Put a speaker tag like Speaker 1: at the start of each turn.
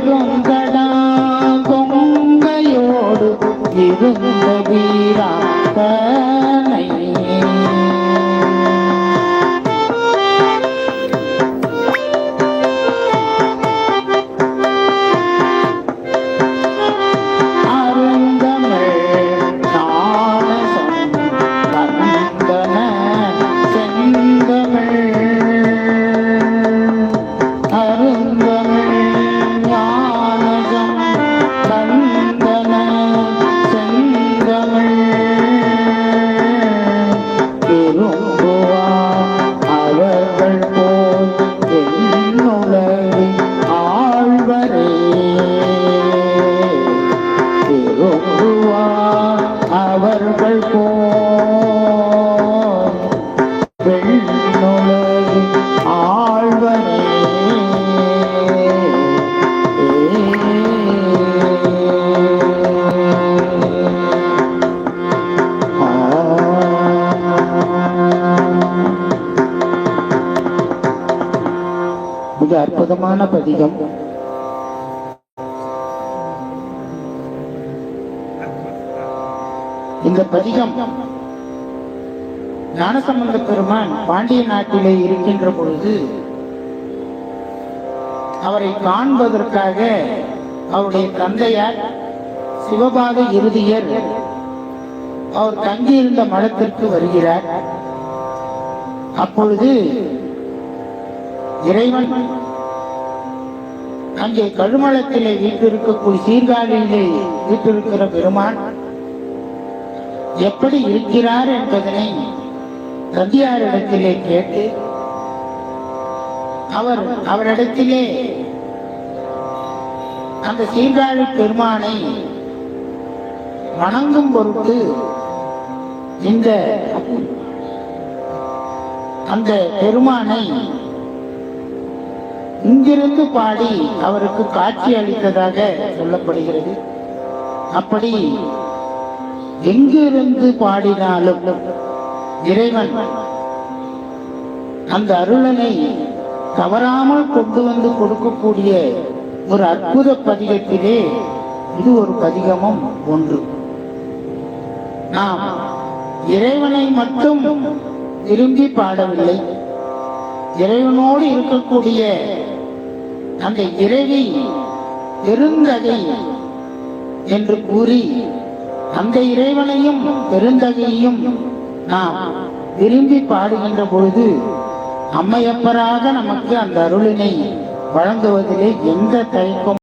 Speaker 1: பெருங்கடா கொங்கையோடு இருந்த வீராப்பனை அவர்கள் வெண்ணுலகு ஆழ்வரே மிக அற்புதமான பதிகம். இந்த பதிகம் ஞானசம்பந்த பெருமான் பாண்டிய நாட்டிலே இருக்கின்ற பொழுது அவரை காண்பதற்காக அவருடைய தந்தையார் சிவபாத இறுதியர் அவர் தங்கியிருந்த மடத்திற்கு வருகிறார். அப்பொழுது இறைவன் அங்கே கழுமலத்திலே வீட்டிருக்கக்கூடிய சீர்காழியிலே வீட்டிருக்கிற பெருமான் எப்படி இருக்கிறார் என்பதனை தந்தையாரிடத்திலே கேட்டு அவரிடத்திலே அந்த சீர்காழி பெருமானை வணங்கும் பொருட்டு அந்த பெருமானை இங்கிருந்து பாடி அவருக்கு காட்சி அளித்ததாக சொல்லப்படுகிறது. அப்படி எங்கிருந்து பாடினாலும் இறைவன் அந்த அருளனை தவறாமல் கொண்டு வந்து கொடுக்கக்கூடிய ஒரு அற்புத பதிகத்திலே இது ஒரு பதிகமும் ஒன்று. நாம் இறைவனை மட்டும் விரும்பி பாடவில்லை, இறைவனோடு இருக்கக்கூடிய அந்த இறைவி பெருந்தகை என்று கூறி அந்த இறைவனையும் பெருந்தகையையும் நாம் விரும்பி பாடுகின்ற பொழுது அம்மையப்பராக நமக்கு அந்த அருளினை வழங்குவதிலே எந்த தயக்கம்